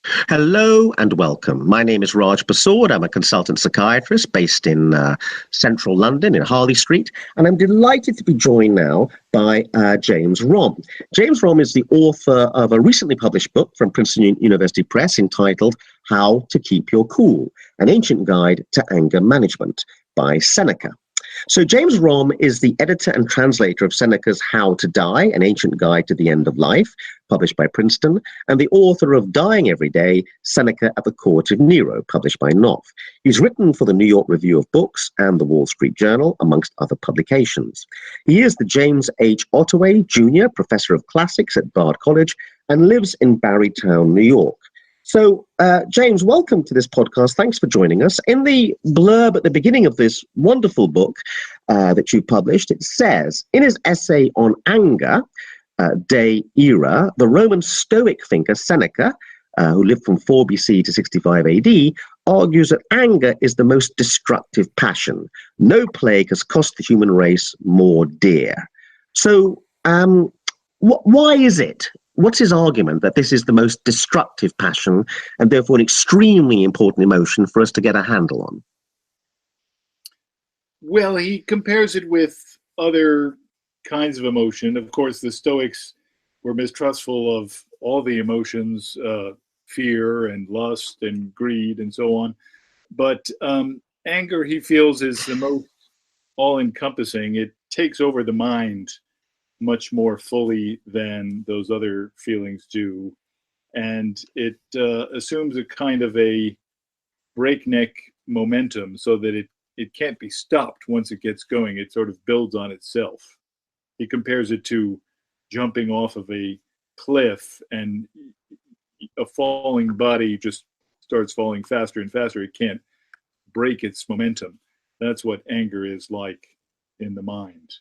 Hello and welcome. My name is Raj Persaud. I'm a consultant psychiatrist based in central London in Harley Street, and I'm delighted to be joined now by James Romm. James Romm is the author of a recently published book from Princeton University Press entitled How to Keep Your Cool, an ancient guide to anger management by Seneca. So James Romm is the editor and translator of Seneca's How to Die, an ancient guide to the end of life, published by Princeton, and the author of Dying Every Day, Seneca at the Court of Nero, published by Knopf. He's written for the New York Review of Books and the Wall Street Journal, amongst other publications. He is the James H. Ottaway Jr. Professor of Classics at Bard College and lives in Barrytown, New York. So, James, welcome to this podcast. Thanks for joining us. In the blurb at the beginning of this wonderful book that you published, it says, in his essay on anger, De Ira, the Roman Stoic thinker Seneca, who lived from 4 BC to 65 AD, argues that anger is the most destructive passion. No plague has cost the human race more dear. So, why is it? What's his argument that this is the most destructive passion and therefore an extremely important emotion for us to get a handle on? Well, he compares it with other kinds of emotion. Of course, the Stoics were mistrustful of all the emotions, fear and lust and greed and so on. But anger, he feels, is the most all-encompassing. It takes over the mind much more fully than those other feelings do. And it assumes a kind of a breakneck momentum so that it can't be stopped once it gets going. It sort of builds on itself. He compares it to jumping off of a cliff, and a falling body just starts falling faster and faster. It can't break its momentum. That's what anger is like in the mind.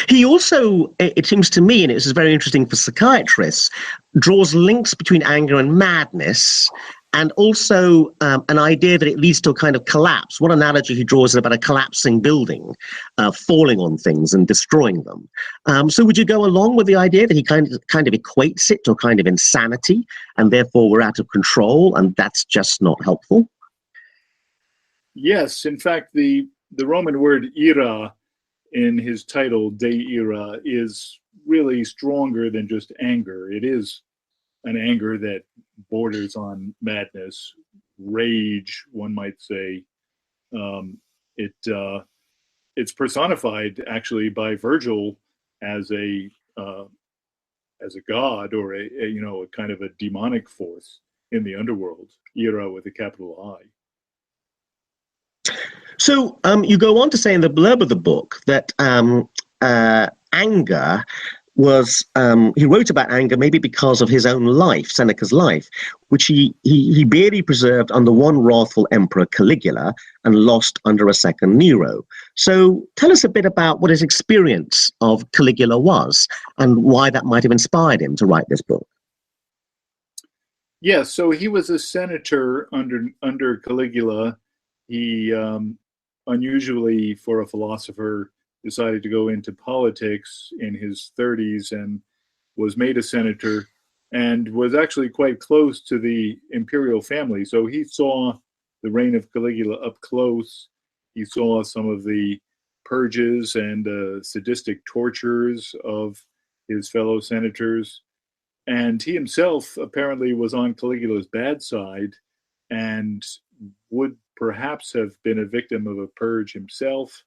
He also, it seems to me, and this is very interesting for psychiatrists, draws links between anger and madness, and also an idea that it leads to a kind of collapse. One analogy he draws is about a collapsing building, falling on things and destroying them. So would you go along with the idea that he kind of equates it to a kind of insanity, and therefore we're out of control, and that's just not helpful? Yes, in fact, the Roman word ira in his title, De Ira, is really stronger than just anger. It is an anger that borders on madness, rage, one might say. It's personified actually by Virgil as a god, or a kind of a demonic force in the underworld. Ira with a capital I. So you go on to say in the blurb of the book that anger was, he wrote about anger maybe because of his own life, Seneca's life, which he barely preserved under one wrathful emperor, Caligula, and lost under a second, Nero. So tell us a bit about what his experience of Caligula was and why that might have inspired him to write this book. Yes, so he was a senator under Caligula. He, unusually for a philosopher, decided to go into politics in his 30s and was made a senator and was actually quite close to the imperial family. So he saw the reign of Caligula up close. He saw some of the purges and sadistic tortures of his fellow senators. And he himself apparently was on Caligula's bad side and would perhaps have been a victim of a purge himself,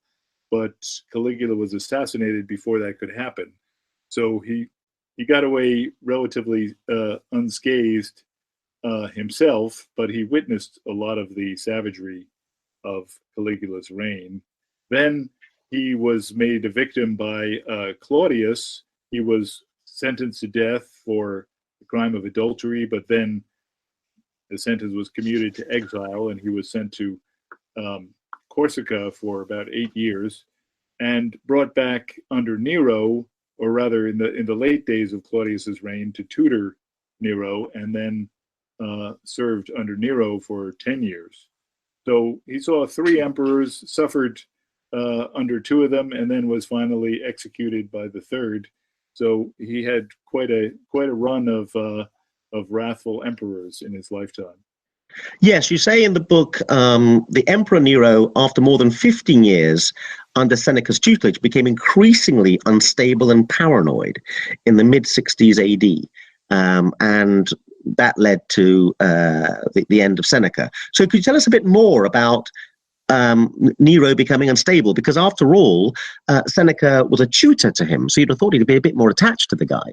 but Caligula was assassinated before that could happen. So he got away relatively unscathed himself, but he witnessed a lot of the savagery of Caligula's reign. Then he was made a victim by Claudius. He was sentenced to death for the crime of adultery, but then the sentence was commuted to exile, and he was sent to Corsica for about 8 years, and brought back under Nero, or rather in the late days of Claudius's reign, to tutor Nero, and then served under Nero for 10 years. So he saw 3 emperors, suffered under 2 of them, and then was finally executed by the 3rd. So he had quite a run of of wrathful emperors in his lifetime. Yes, you say in the book, the Emperor Nero, after more than 15 years under Seneca's tutelage, became increasingly unstable and paranoid in the mid-60s AD. And that led to the end of Seneca. So could you tell us a bit more about Nero becoming unstable? Because after all, Seneca was a tutor to him, so you'd have thought he'd be a bit more attached to the guy.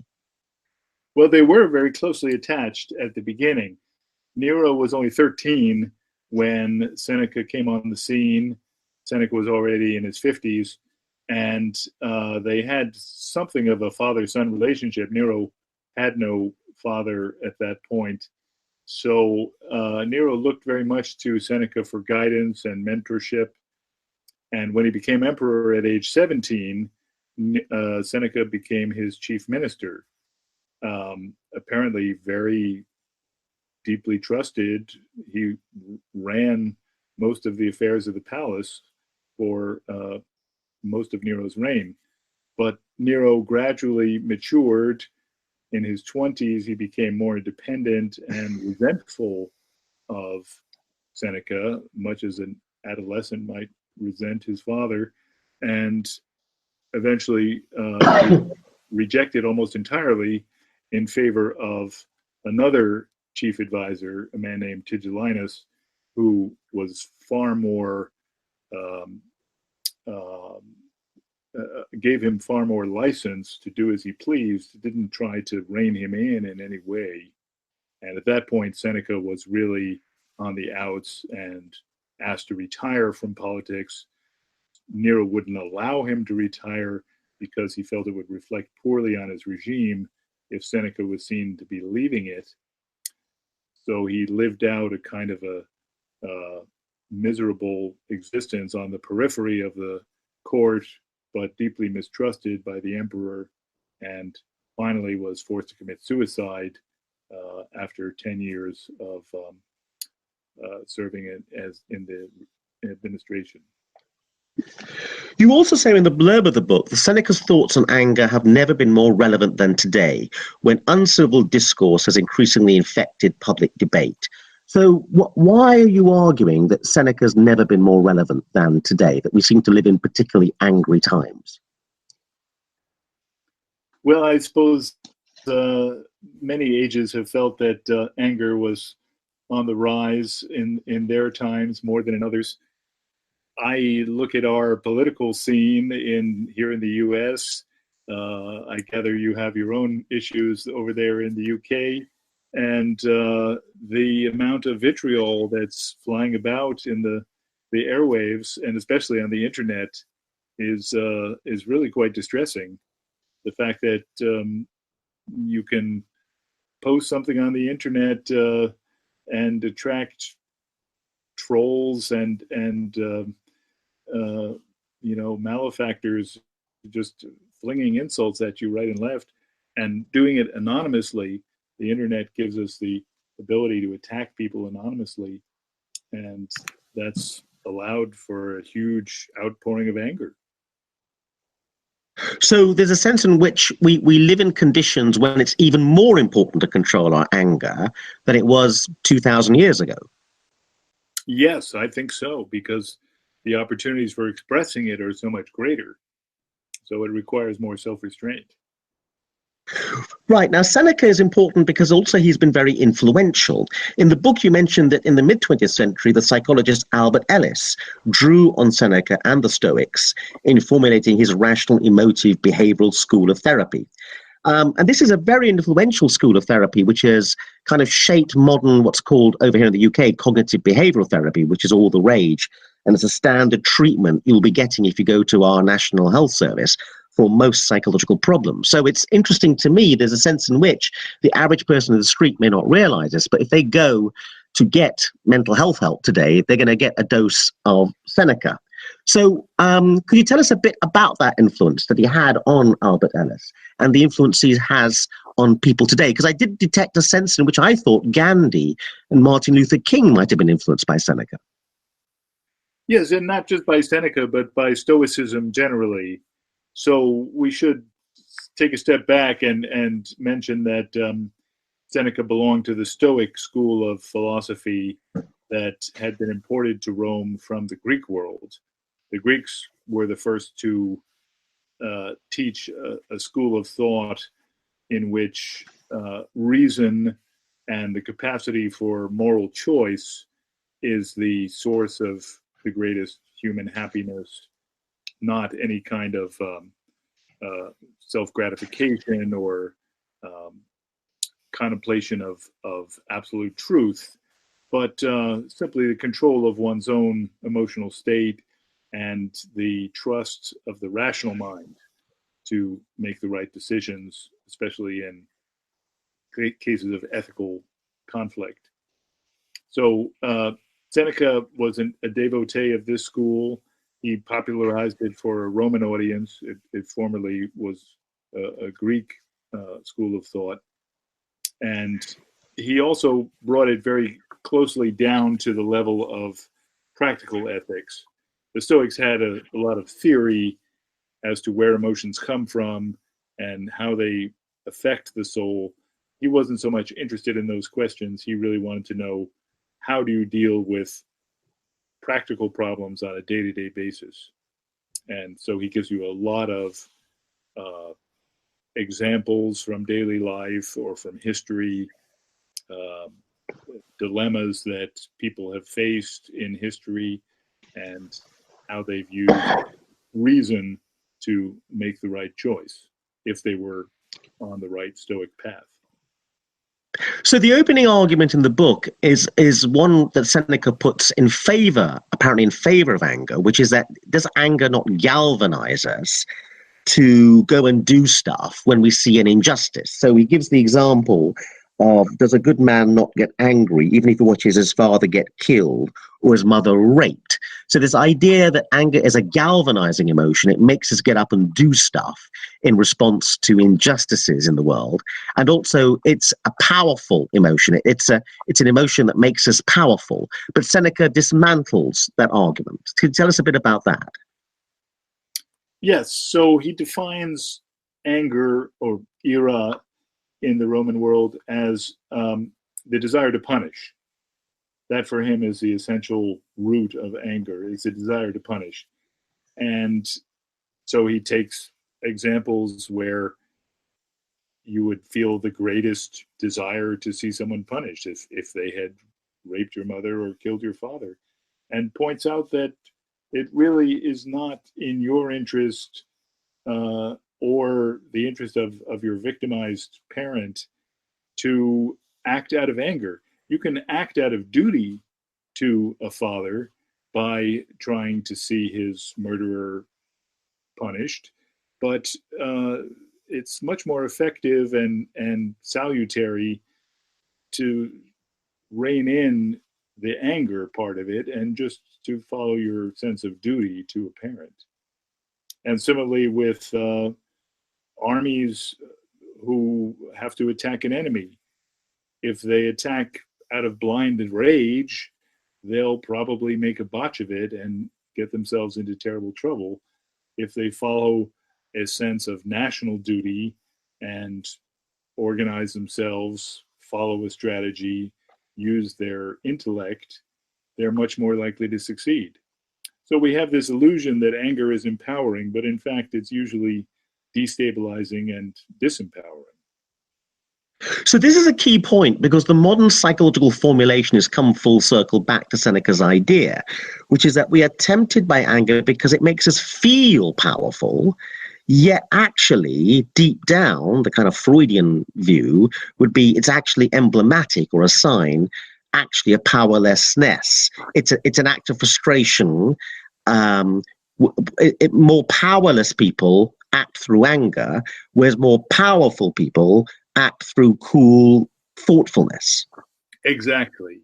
Well, they were very closely attached at the beginning. Nero was only 13 when Seneca came on the scene. Seneca was already in his 50s, and they had something of a father-son relationship. Nero had no father at that point. So Nero looked very much to Seneca for guidance and mentorship. And when he became emperor at age 17, Seneca became his chief minister. Apparently very deeply trusted. He ran most of the affairs of the palace for most of Nero's reign. But Nero gradually matured. In his 20s, he became more independent and resentful of Seneca, much as an adolescent might resent his father, and eventually rejected almost entirely in favor of another chief advisor, a man named Tigellinus, who was far more, gave him far more license to do as he pleased, didn't try to rein him in any way. And at that point, Seneca was really on the outs and asked to retire from politics. Nero wouldn't allow him to retire because he felt it would reflect poorly on his regime if Seneca was seen to be leaving it. So he lived out a kind of a miserable existence on the periphery of the court, but deeply mistrusted by the emperor, and finally was forced to commit suicide after 10 years of serving as in the administration. You also say in the blurb of the book that Seneca's thoughts on anger have never been more relevant than today, when uncivil discourse has increasingly infected public debate. So why are you arguing that Seneca's never been more relevant than today, that we seem to live in particularly angry times? Well, I suppose many ages have felt that anger was on the rise in their times more than in others. I look at our political scene here in the U.S. I gather you have your own issues over there in the U.K. And the amount of vitriol that's flying about in the airwaves, and especially on the internet, is really quite distressing. The fact that you can post something on the internet and attract trolls and malefactors just flinging insults at you right and left, and doing it anonymously. The internet gives us the ability to attack people anonymously, and that's allowed for a huge outpouring of anger. So there's a sense in which we live in conditions when it's even more important to control our anger than it was 2,000 years ago. Yes, I think so, because the opportunities for expressing it are so much greater. So it requires more self-restraint. Right. Now, Seneca is important because also he's been very influential. In the book, you mentioned that in the mid-20th century, the psychologist Albert Ellis drew on Seneca and the Stoics in formulating his rational, emotive, behavioral school of therapy. And this is a very influential school of therapy, which has kind of shaped modern, what's called over here in the UK, cognitive behavioral therapy, which is all the rage. And it's a standard treatment you'll be getting if you go to our National Health Service for most psychological problems. So it's interesting to me, there's a sense in which the average person in the street may not realize this, but if they go to get mental health help today, they're going to get a dose of Seneca. So could you tell us a bit about that influence that he had on Albert Ellis and the influence he has on people today? Because I did detect a sense in which I thought Gandhi and Martin Luther King might have been influenced by Seneca. Yes, and not just by Seneca, but by Stoicism generally. So we should take a step back and mention that Seneca belonged to the Stoic school of philosophy that had been imported to Rome from the Greek world. The Greeks were the first to teach a school of thought in which reason and the capacity for moral choice is the source of the greatest human happiness, not any kind of self-gratification or contemplation of absolute truth, but simply the control of one's own emotional state and the trust of the rational mind to make the right decisions, especially in cases of ethical conflict. So Seneca was a devotee of this school. He popularized it for a Roman audience. It formerly was a Greek school of thought. And he also brought it very closely down to the level of practical ethics. The Stoics had a lot of theory as to where emotions come from and how they affect the soul. He wasn't so much interested in those questions. He really wanted to know, how do you deal with practical problems on a day-to-day basis? And so he gives you a lot of examples from daily life or from history, dilemmas that people have faced in history, and how they've used reason to make the right choice if they were on the right Stoic path. So the opening argument in the book is one that Seneca puts in favor, apparently in favor of anger, which is that does anger not galvanize us to go and do stuff when we see an injustice? So he gives the example of, does a good man not get angry even if he watches his father get killed or his mother raped? So this idea that anger is a galvanizing emotion, it makes us get up and do stuff in response to injustices in the world. And also it's a powerful emotion. It's an emotion that makes us powerful. But Seneca dismantles that argument. Could you tell us a bit about that? Yes, so he defines anger or ira in the Roman world as the desire to punish. That for him is the essential root of anger, is the desire to punish. And so he takes examples where you would feel the greatest desire to see someone punished if they had raped your mother or killed your father, and points out that it really is not in your interest or the interest of your victimized parent to act out of anger. You can act out of duty to a father by trying to see his murderer punished, but it's much more effective and salutary to rein in the anger part of it and just to follow your sense of duty to a parent. And similarly with armies who have to attack an enemy, if they attack out of blind rage, they'll probably make a botch of it and get themselves into terrible trouble. If they follow a sense of national duty and organize themselves, follow a strategy, use their intellect, they're much more likely to succeed. So we have this illusion that anger is empowering, but in fact, it's usually destabilizing and disempowering. So this is a key point, because the modern psychological formulation has come full circle back to Seneca's idea, which is that we are tempted by anger because it makes us feel powerful, yet actually deep down, the kind of Freudian view would be it's actually emblematic or a sign actually of powerlessness. It's an act of frustration. More powerless people act through anger, whereas more powerful people act through cool thoughtfulness. Exactly.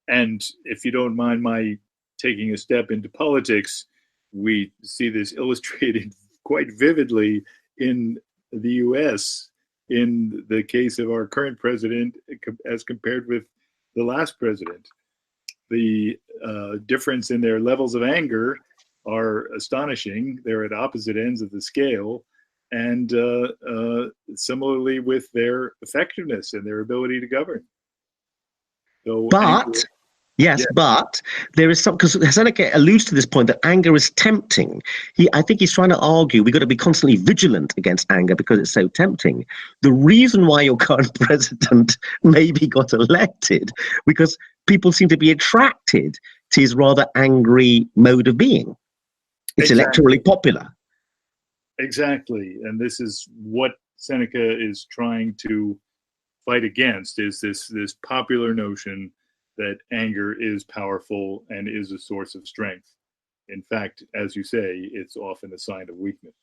And if you don't mind my taking a step into politics, we see this illustrated quite vividly in the US in the case of our current president as compared with the last president. The difference in their levels of anger are astonishing. They're at opposite ends of the scale, and similarly with their effectiveness and their ability to govern. So But anger, yes, yeah, but there is some, because Seneca alludes to this point that anger is tempting. I think he's trying to argue we've got to be constantly vigilant against anger because it's so tempting. The reason why your current president maybe got elected, because people seem to be attracted to his rather angry mode of being. It's exactly. electorally popular. Exactly, and this is what Seneca is trying to fight against, is this popular notion that anger is powerful and is a source of strength. In fact, as you say, it's often a sign of weakness.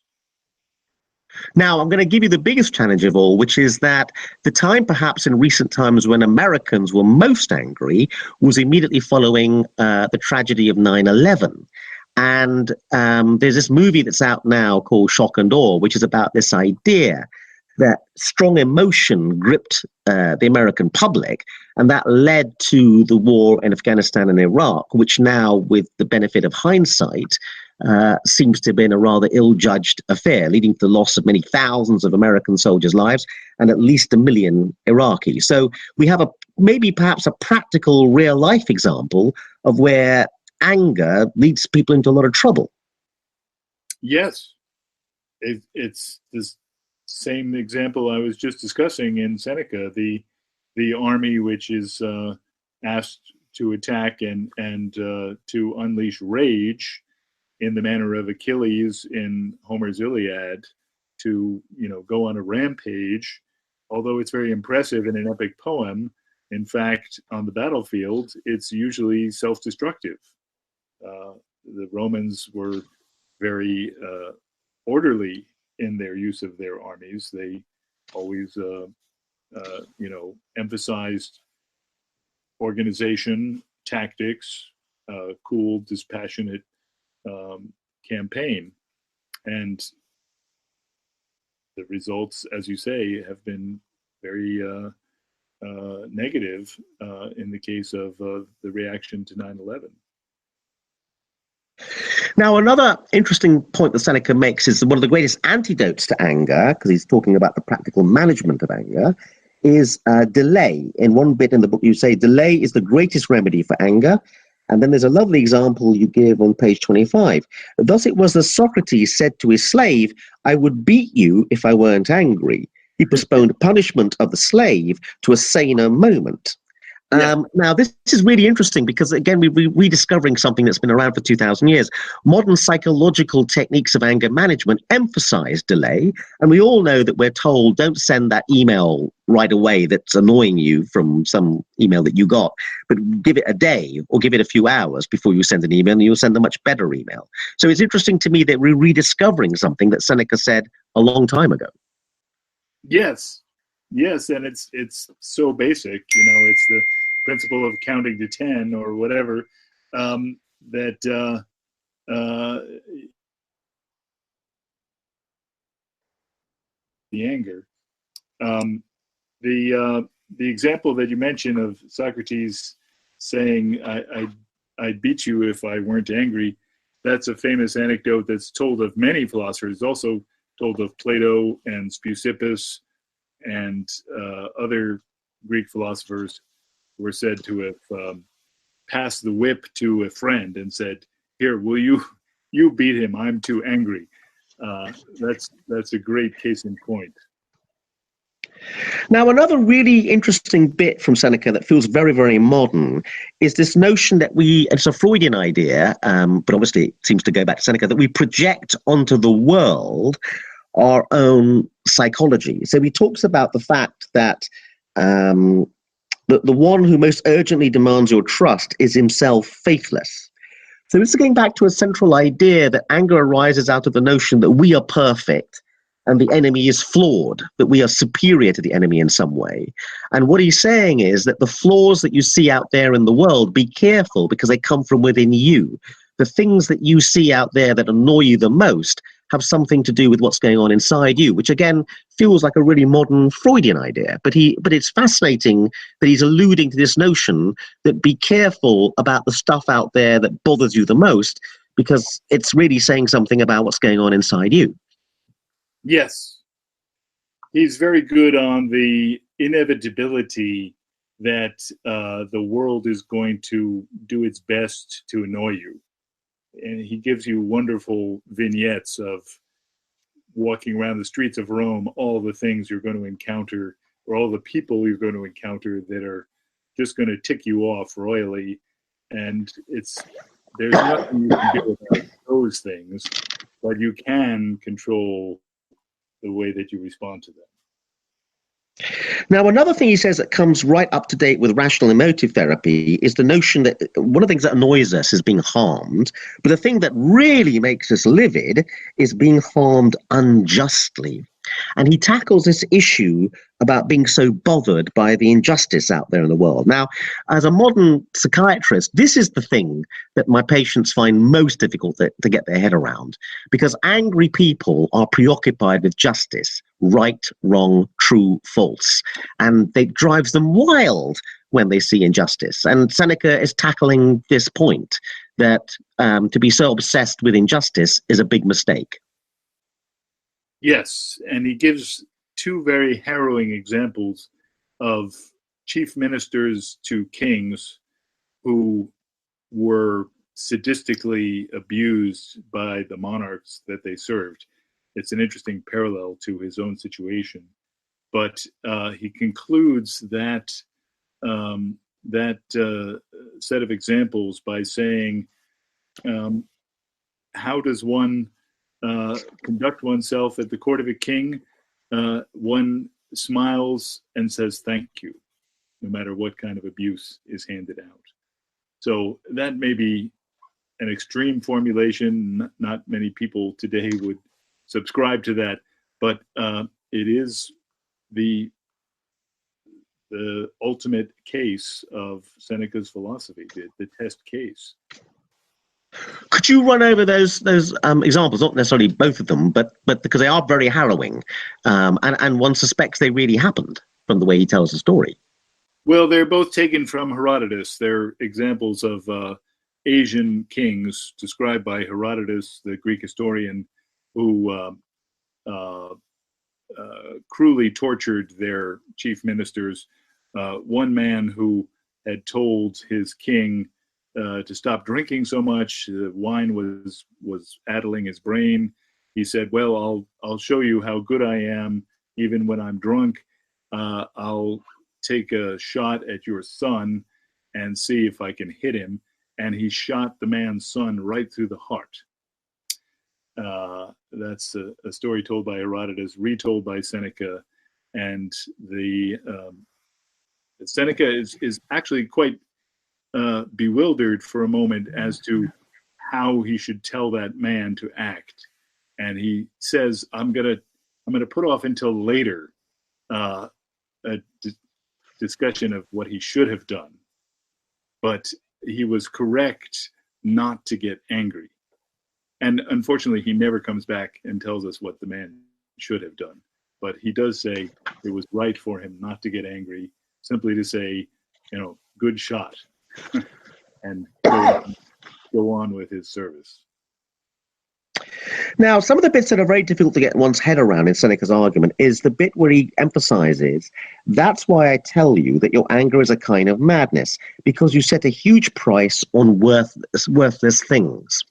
Now, I'm going to give you the biggest challenge of all, which is that the time perhaps in recent times when Americans were most angry was immediately following the tragedy of 9/11. And there's this movie that's out now called Shock and Awe, which is about this idea that strong emotion gripped the American public, and that led to the war in Afghanistan and Iraq, which now, with the benefit of hindsight, seems to have been a rather ill-judged affair, leading to the loss of many thousands of American soldiers' lives and at least 1 million Iraqis. So we have perhaps a practical real-life example of where anger leads people into a lot of trouble. Yes, it's this same example I was just discussing in Seneca, the army which is asked to attack and to unleash rage in the manner of Achilles in Homer's Iliad, to go on a rampage. Although it's very impressive in an epic poem, in fact, on the battlefield, it's usually self-destructive. The Romans were very orderly in their use of their armies. They always, emphasized organization, tactics, cool, dispassionate campaign. And the results, as you say, have been very negative in the case of the reaction to 9/11. Now, another interesting point that Seneca makes is that one of the greatest antidotes to anger, because he's talking about the practical management of anger, is delay. In one bit in the book, you say delay is the greatest remedy for anger. And then there's a lovely example you give on page 25. Thus it was that Socrates said to his slave, I would beat you if I weren't angry. He postponed punishment of the slave to a saner moment. Yeah. Now, this is really interesting because, again, we're rediscovering something that's been around for 2,000 years. Modern psychological techniques of anger management emphasize delay. And we all know that we're told, don't send that email right away that's annoying you from some email that you got, but give it a day or give it a few hours before you send an email, and you'll send a much better email. So it's interesting to me that we're rediscovering something that Seneca said a long time ago. Yes, and it's so basic. It's the principle of counting to 10 or whatever, that the anger. The example that you mentioned of Socrates saying, I'd beat you if I weren't angry, that's a famous anecdote that's told of many philosophers, also told of Plato and Speusippus and other Greek philosophers, were said to have passed the whip to a friend and said, here, will you beat him? I'm too angry. That's a great case in point. Now, another really interesting bit from Seneca that feels very, very modern is this notion that it's a Freudian idea, but obviously it seems to go back to Seneca, that we project onto the world our own psychology. So he talks about the fact that the one who most urgently demands your trust is himself faithless. So this is going back to a central idea that anger arises out of the notion that we are perfect and the enemy is flawed, that we are superior to the enemy in some way. And what he's saying is that the flaws that you see out there in the world, be careful because they come from within you. The things that you see out there that annoy you the most have something to do with what's going on inside you, which again feels like a really modern Freudian idea. But it's fascinating that he's alluding to this notion that be careful about the stuff out there that bothers you the most, because it's really saying something about what's going on inside you. Yes, he's very good on the inevitability that the world is going to do its best to annoy you. And he gives you wonderful vignettes of walking around the streets of Rome, all the things you're going to encounter, or all the people you're going to encounter that are just going to tick you off royally. And there's nothing you can do about those things, but you can control the way that you respond to them. Now, another thing he says that comes right up to date with rational emotive therapy is the notion that one of the things that annoys us is being harmed, but the thing that really makes us livid is being harmed unjustly. And he tackles this issue about being so bothered by the injustice out there in the world. Now, as a modern psychiatrist, this is the thing that my patients find most difficult to get their head around, because angry people are preoccupied with justice, right, wrong, true, false, and it drives them wild when they see injustice. And Seneca is tackling this point that to be so obsessed with injustice is a big mistake. Yes, and he gives two very harrowing examples of chief ministers to kings who were sadistically abused by the monarchs that they served. It's an interesting parallel to his own situation. But he concludes that set of examples by saying, how does one conduct oneself at the court of a king? One smiles and says thank you, no matter what kind of abuse is handed out. So that may be an extreme formulation. Not many people today would subscribe to that, but it is the ultimate case of Seneca's philosophy, the test case. Could you run over those examples? Not necessarily both of them, but because they are very harrowing, and one suspects they really happened from the way he tells the story. Well, they're both taken from Herodotus. They're examples of Asian kings described by Herodotus, the Greek historian, who cruelly tortured their chief ministers. One man who had told his king to stop drinking so much, the wine was addling his brain. He said, "Well, I'll show you how good I am, even when I'm drunk. I'll take a shot at your son and see if I can hit him." And he shot the man's son right through the heart. That's a story told by Herodotus, retold by Seneca, and Seneca is actually quite bewildered for a moment as to how he should tell that man to act, and he says, "I'm gonna put off until later a discussion of what he should have done," but he was correct not to get angry. And unfortunately, he never comes back and tells us what the man should have done. But he does say it was right for him not to get angry, simply to say, good shot, and go on with his service. Now, some of the bits that are very difficult to get one's head around in Seneca's argument is the bit where he emphasizes, that's why I tell you that your anger is a kind of madness, because you set a huge price on worthless things.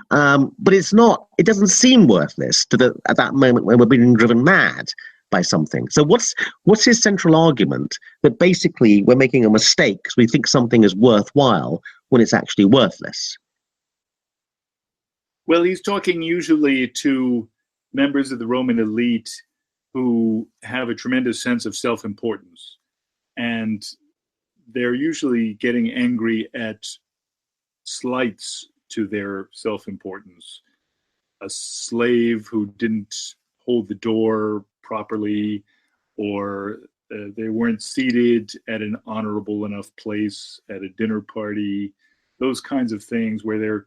But it's not, it doesn't seem worthless at that moment when we're being driven mad by something. So what's his central argument? That basically we're making a mistake because we think something is worthwhile when it's actually worthless. Well, he's talking usually to members of the Roman elite who have a tremendous sense of self-importance. And they're usually getting angry at slights to their self-importance. A slave who didn't hold the door properly, or they weren't seated at an honorable enough place at a dinner party, those kinds of things where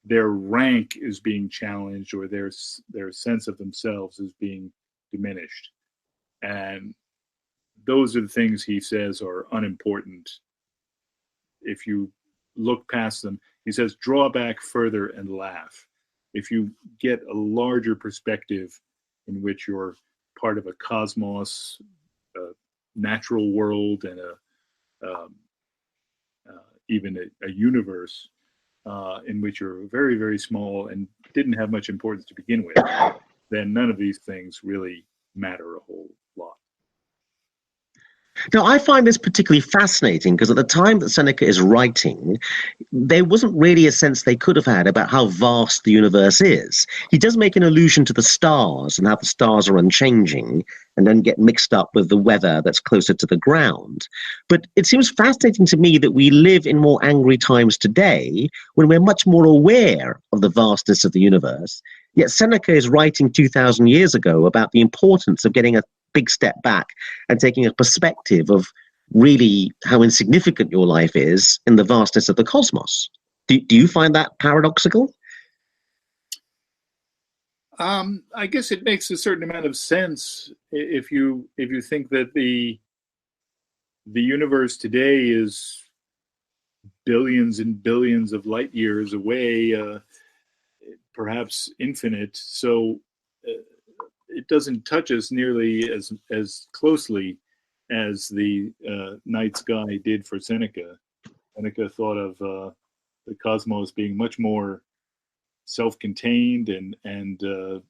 their rank is being challenged or their sense of themselves is being diminished. And those are the things he says are unimportant. If you look past them, he says, draw back further and laugh. If you get a larger perspective, in which you're part of a cosmos, a natural world, and um, even a universe in which you're very, very small and didn't have much importance to begin with, then none of these things really matter a whole lot. Now, I find this particularly fascinating because at the time that Seneca is writing, there wasn't really a sense they could have had about how vast the universe is. He does make an allusion to the stars and how the stars are unchanging and then get mixed up with the weather that's closer to the ground. But it seems fascinating to me that we live in more angry times today when we're much more aware of the vastness of the universe. Yet Seneca is writing 2,000 years ago about the importance of getting a big step back and taking a perspective of really how insignificant your life is in the vastness of the cosmos. Do you find that paradoxical? I guess it makes a certain amount of sense if you think that the universe today is billions and billions of light years away, perhaps infinite. So it doesn't touch us nearly as closely as the night sky did for Seneca. Seneca thought of the cosmos being much more self-contained and the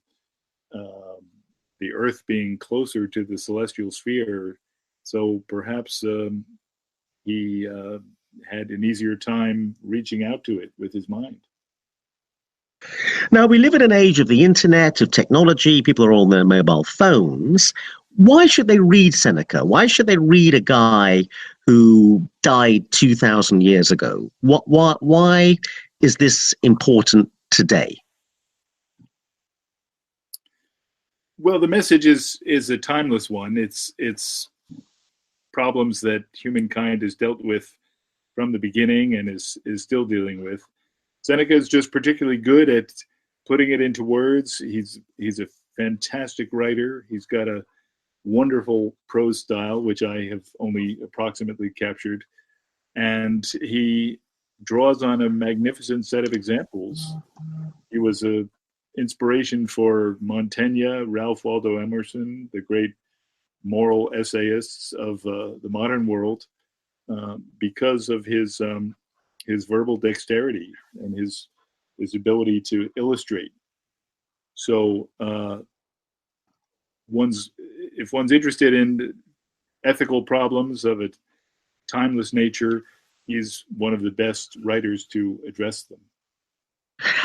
Earth being closer to the celestial sphere. So perhaps he had an easier time reaching out to it with his mind. Now, we live in an age of the internet, of technology. People are on their mobile phones. Why should they read Seneca? Why should they read a guy who died 2,000 years ago? Why is this important today? Well, the message is a timeless one. It's problems that humankind has dealt with from the beginning and is still dealing with. Seneca is just particularly good at putting it into words. He's a fantastic writer. He's got a wonderful prose style, which I have only approximately captured. And he draws on a magnificent set of examples. He was an inspiration for Montaigne, Ralph Waldo Emerson, the great moral essayists of the modern world, because of his verbal dexterity and his ability to illustrate. So if one's interested in ethical problems of a timeless nature, he's one of the best writers to address them.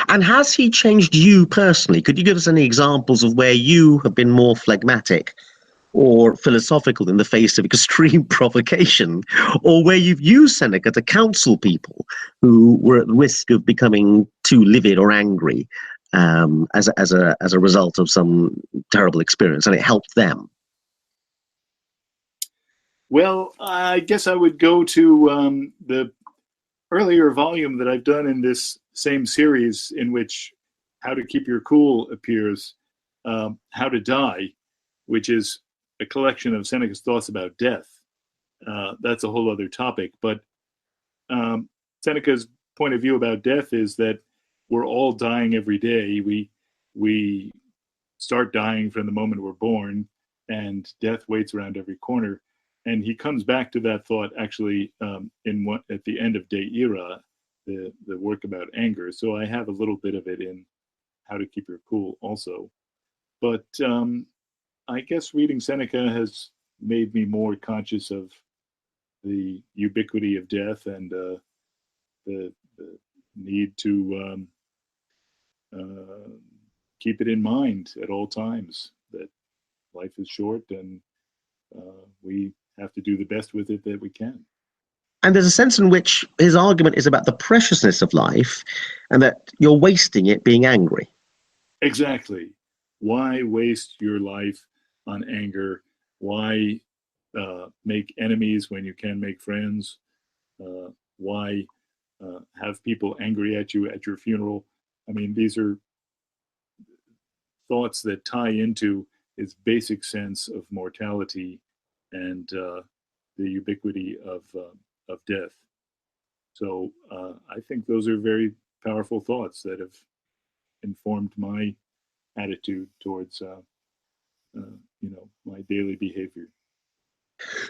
And has he changed you personally? Could you give us any examples of where you have been more phlegmatic or philosophical in the face of extreme provocation, or where you've used Seneca to counsel people who were at risk of becoming too livid or angry as a result of some terrible experience, and it helped them? Well, I guess I would go to the earlier volume that I've done in this same series, in which How to Keep Your Cool appears, How to Die, which is a collection of Seneca's thoughts about death. That's a whole other topic. But Seneca's point of view about death is that we're all dying every day. We start dying from the moment we're born, and death waits around every corner. And he comes back to that thought actually at the end of De Ira, the work about anger. So I have a little bit of it in How to Keep Your Cool also. But I guess reading Seneca has made me more conscious of the ubiquity of death and the need to keep it in mind at all times, that life is short and we have to do the best with it that we can. And there's a sense in which his argument is about the preciousness of life and that you're wasting it being angry. Exactly. Why waste your life on anger? Why make enemies when you can make friends? Why have people angry at you at your funeral? I mean, these are thoughts that tie into his basic sense of mortality and the ubiquity of death. So I think those are very powerful thoughts that have informed my attitude towards my daily behavior.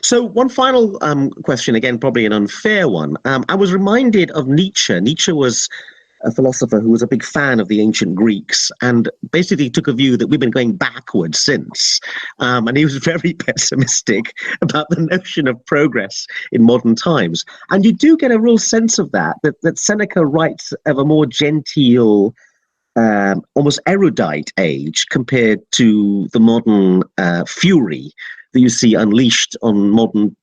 So one final question, again, probably an unfair one. I was reminded of Nietzsche. Nietzsche was a philosopher who was a big fan of the ancient Greeks and basically took a view that we've been going backwards since. And he was very pessimistic about the notion of progress in modern times. And you do get a real sense of that Seneca writes of a more genteel, almost erudite age compared to the modern fury that you see unleashed on modern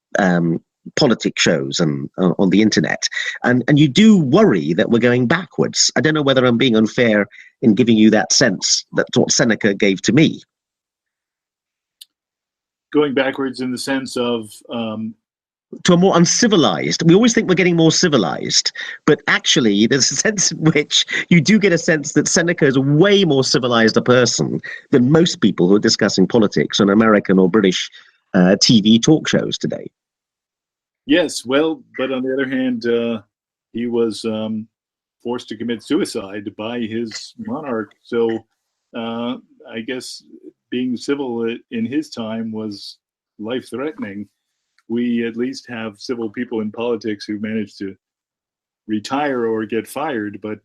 politic shows and on the internet. And you do worry that we're going backwards. I don't know whether I'm being unfair in giving you that sense. That's what Seneca gave to me. Going backwards in the sense of... to a more uncivilized. We always think we're getting more civilized, but actually there's a sense in which you do get a sense that Seneca is way more civilized a person than most people who are discussing politics on American or British TV talk shows today. Yes, well, but on the other hand, he was forced to commit suicide by his monarch. So I guess being civil in his time was life-threatening. We at least have civil people in politics who managed to retire or get fired, but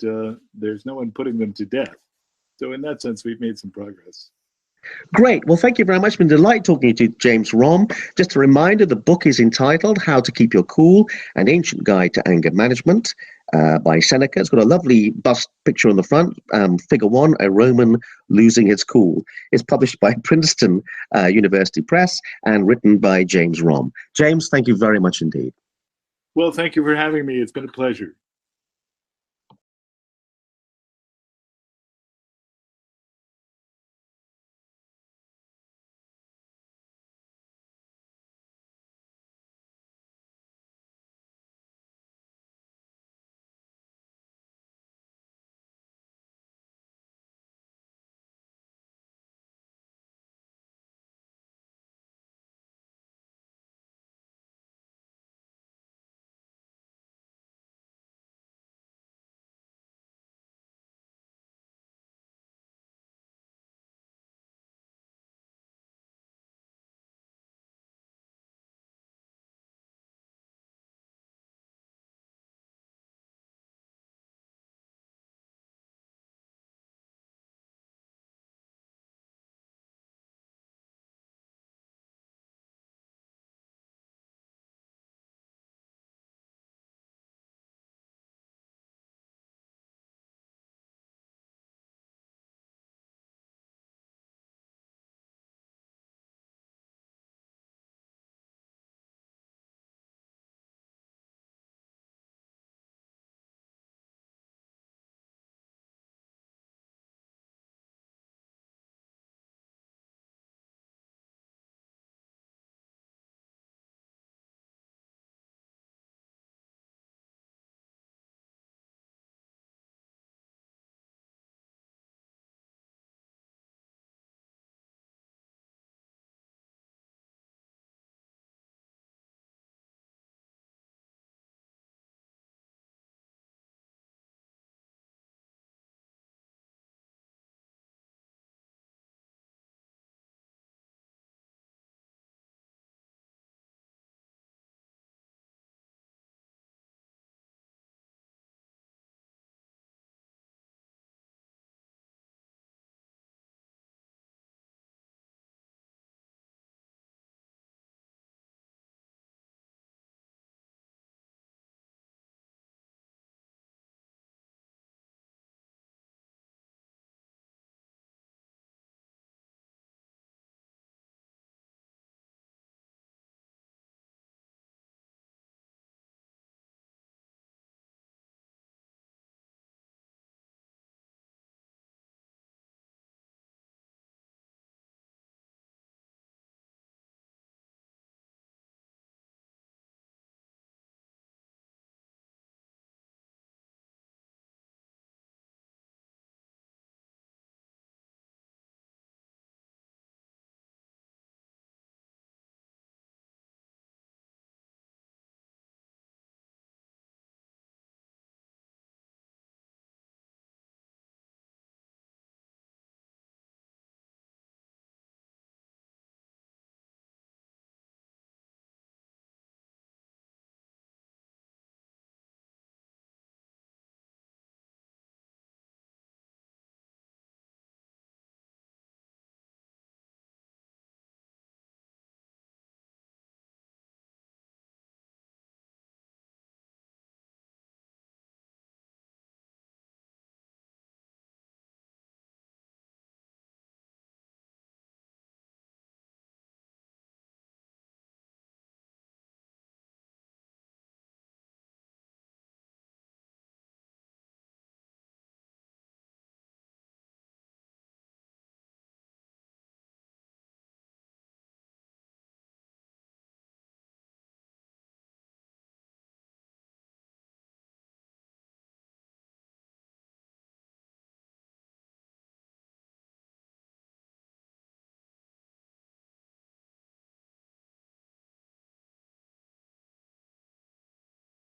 there's no one putting them to death. So in that sense, we've made some progress. Great. Well, thank you very much. It's been a delight talking to you, James Romm. Just a reminder, the book is entitled How to Keep Your Cool, An Ancient Guide to Anger Management by Seneca. It's got a lovely bust picture on the front, figure 1, a Roman losing his cool. It's published by Princeton University Press and written by James Romm. James, thank you very much indeed. Well, thank you for having me. It's been a pleasure.